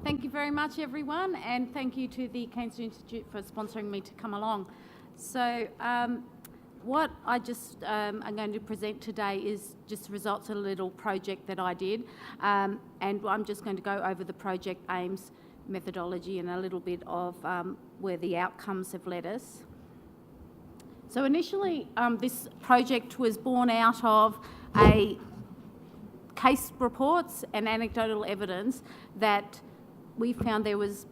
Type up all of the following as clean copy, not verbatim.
Thank you very much, everyone, and thank you to the Cancer Institute for sponsoring me to come along. So what I just am going to present today is just results of a little project that I did, and I'm just going to go over the project aims, methodology, and a little bit of where the outcomes have led us. So initially, this project was born out of a case reports and anecdotal evidence that we found there was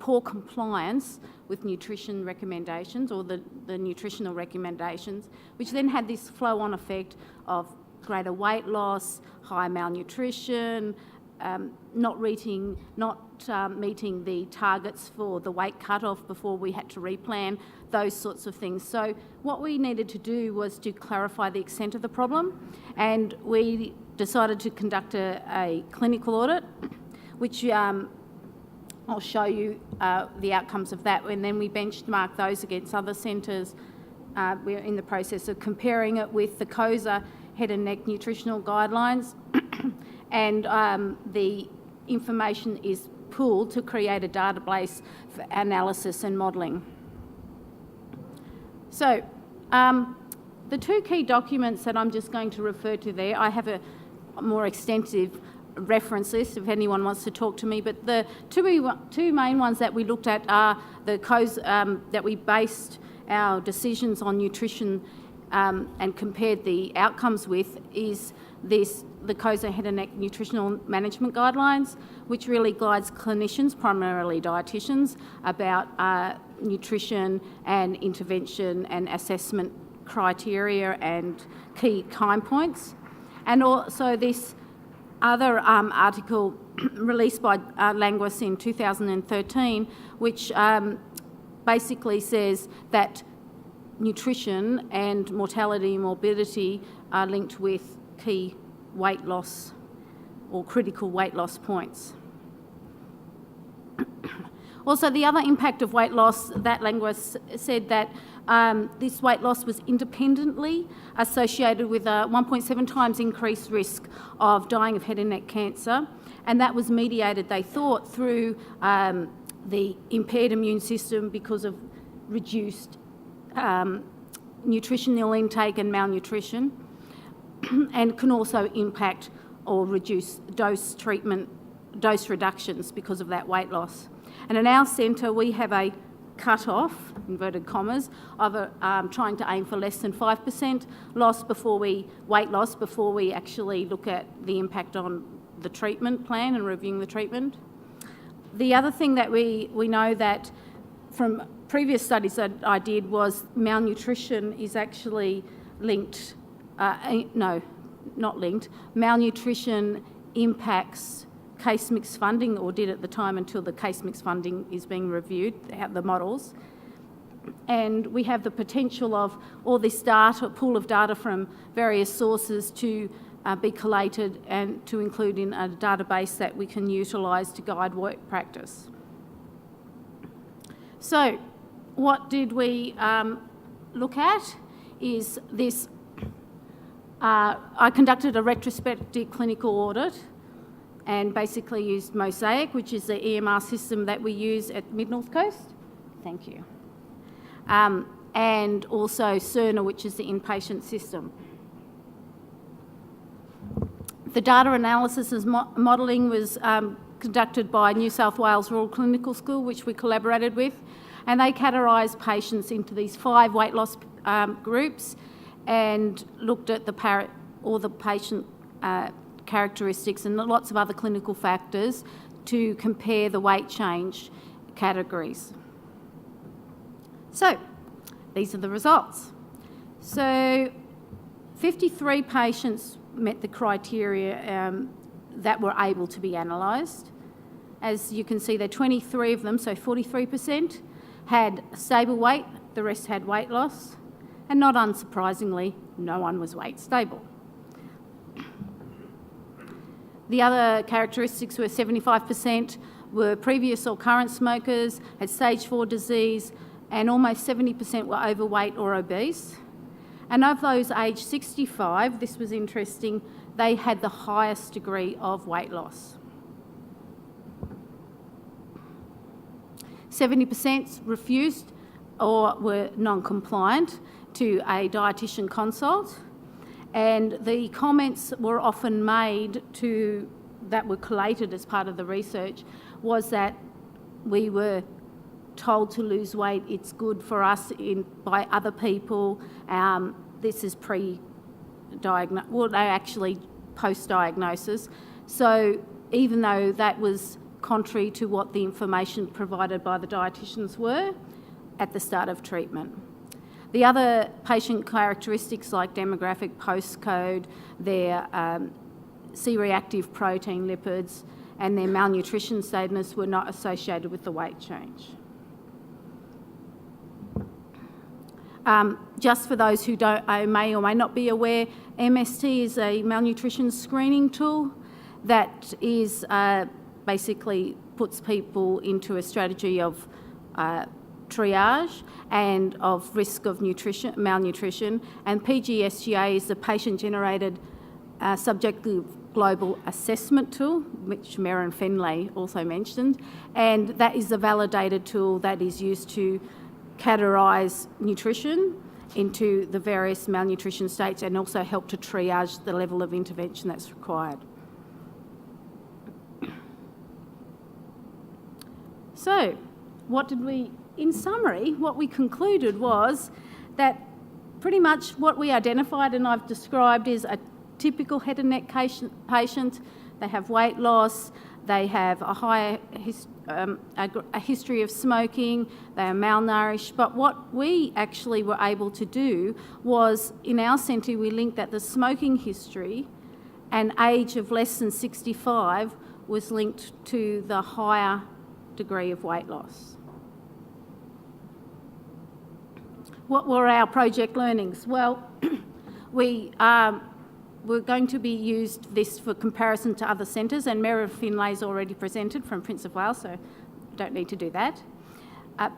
poor compliance with nutrition recommendations, or the nutritional recommendations, which then had this flow-on effect of greater weight loss, high malnutrition, not meeting the targets for the weight cut-off before we had to replan, those sorts of things. So what we needed to do was to clarify the extent of the problem, and we decided to conduct a clinical audit, which I'll show you the outcomes of that, and then we benchmark those against other centres. We're in the process of comparing it with the COSA head and neck nutritional guidelines, and the information is pooled to create a database for analysis and modelling. So the two key documents that I'm just going to refer to there, I have a more extensive reference list if anyone wants to talk to me, but the two main ones that we looked at are the COSA, that we based our decisions on nutrition and compared the outcomes with, is the COSA head and neck nutritional management guidelines, which really guides clinicians, primarily dietitians, about nutrition and intervention and assessment criteria and key time points. And also this other article released by Languis in 2013, which basically says that nutrition and mortality and morbidity are linked with key weight loss or critical weight loss points. Also, the other impact of weight loss, that Languis said that this weight loss was independently associated with a 1.7 times increased risk of dying of head and neck cancer, and that was mediated, they thought, through the impaired immune system because of reduced nutritional intake and malnutrition, and can also impact or reduce dose reductions because of that weight loss. And in our centre, we have a cut-off, inverted commas, of trying to aim for less than 5% weight loss before we actually look at the impact on the treatment plan and reviewing the treatment. The other thing that we know that from previous studies that I did was malnutrition is actually linked, malnutrition impacts case mix funding, or did at the time until the case mix funding is being reviewed, the models. And we have the potential of all this data, pool of data from various sources to be collated and to include in a database that we can utilise to guide work practice. So what did we look at is this. I conducted a retrospective clinical audit and basically used Mosaic, which is the EMR system that we use at Mid-North Coast. Thank you. And also Cerner, which is the inpatient system. The data analysis and modelling was conducted by New South Wales Royal Clinical School, which we collaborated with, and they categorised patients into these 5 weight loss groups and looked at all the patient characteristics and lots of other clinical factors to compare the weight change categories. So these are the results. So 53 patients met the criteria that were able to be analysed. As you can see, there are 23 of them, so 43% had stable weight, the rest had weight loss, and not unsurprisingly, no one was weight stable. The other characteristics were 75% were previous or current smokers, had stage 4 disease, and almost 70% were overweight or obese. And of those aged 65, this was interesting, they had the highest degree of weight loss. 70% refused or were non-compliant to a dietitian consult, and the comments were often made that were collated as part of the research was that we were told to lose weight, it's good for us by other people, this is well, they actually post-diagnosis. So even though that was contrary to what the information provided by the dietitians were at the start of treatment. The other patient characteristics like demographic, postcode, their C-reactive protein lipids and their malnutrition status were not associated with the weight change. Just for those who may or may not be aware, MST is a malnutrition screening tool that is basically puts people into a strategy of triage and of risk of malnutrition, and PGSGA is the patient-generated subjective global assessment tool, which Merrin Finlay also mentioned, and that is a validated tool that is used to categorise nutrition into the various malnutrition states and also help to triage the level of intervention that's required. So, in summary, what we concluded was that pretty much what we identified and I've described is a typical head and neck patient. They have weight loss, they have a history of smoking, they are malnourished. But what we actually were able to do was, in our centre, we linked that the smoking history and age of less than 65 was linked to the higher degree of weight loss. What were our project learnings? Well, we're going to be used this for comparison to other centres, and Merrin Finlay's already presented from Prince of Wales, so don't need to do that.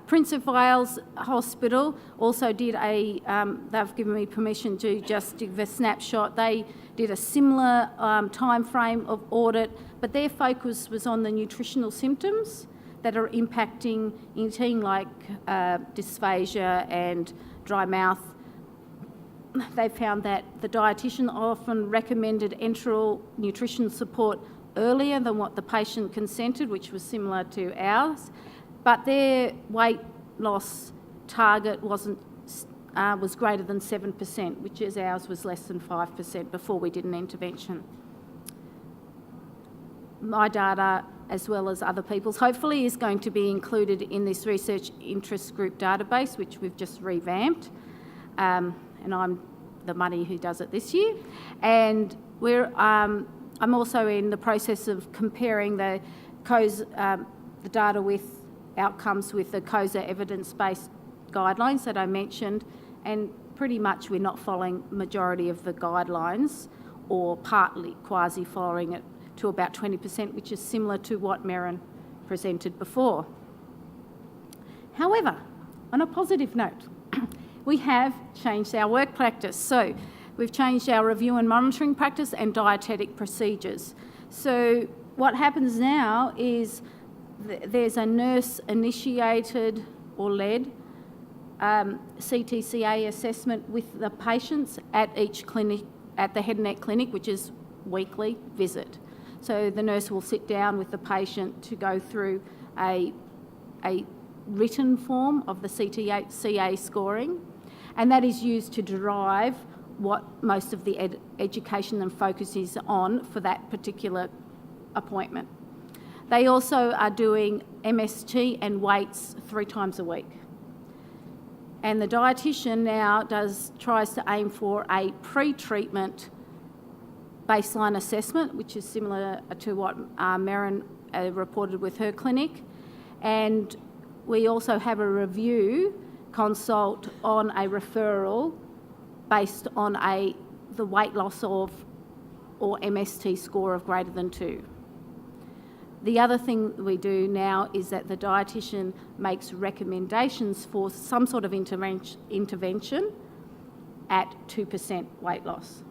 Prince of Wales Hospital also did they've given me permission to just give a snapshot. They did a similar time frame of audit, but their focus was on the nutritional symptoms that are impacting eating, like dysphagia and dry mouth. They found that the dietitian often recommended enteral nutrition support earlier than what the patient consented, which was similar to ours, but their weight loss target was greater than 7%, which is ours was less than 5% before we did an intervention. My data, as well as other people's, hopefully is going to be included in this research interest group database, which we've just revamped. And I'm the money who does it this year. And I'm also in the process of comparing the data with outcomes with the COSA evidence-based guidelines that I mentioned, and pretty much we're not following majority of the guidelines or partly quasi following it to about 20%, which is similar to what Merrin presented before. However, on a positive note, we have changed our work practice. So we've changed our review and monitoring practice and dietetic procedures. So what happens now is there's a nurse-initiated or led CTCA assessment with the patients at each clinic, at the head and neck clinic, which is weekly visit. So the nurse will sit down with the patient to go through a written form of the CTA scoring, and that is used to derive what most of the education and focus is on for that particular appointment. They also are doing MST and weights 3 times a week. And the dietitian now tries to aim for a pre-treatment baseline assessment, which is similar to what Merrin reported with her clinic. And we also have a review consult on a referral based on the weight loss of or MST score of greater than 2. The other thing we do now is that the dietitian makes recommendations for some sort of intervention at 2% weight loss.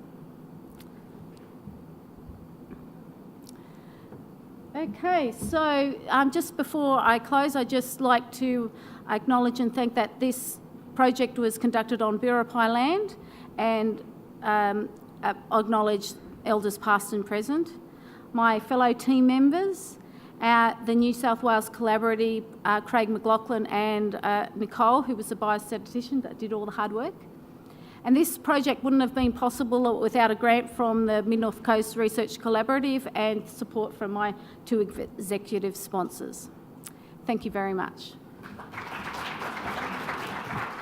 Okay, so just before I close, I'd just like to acknowledge and thank that this project was conducted on Biripi land, and acknowledge elders past and present, my fellow team members, the New South Wales Collaborative, Craig McLaughlin and Nicole, who was the biostatistician that did all the hard work. And this project wouldn't have been possible without a grant from the Mid-North Coast Research Collaborative and support from my two executive sponsors. Thank you very much.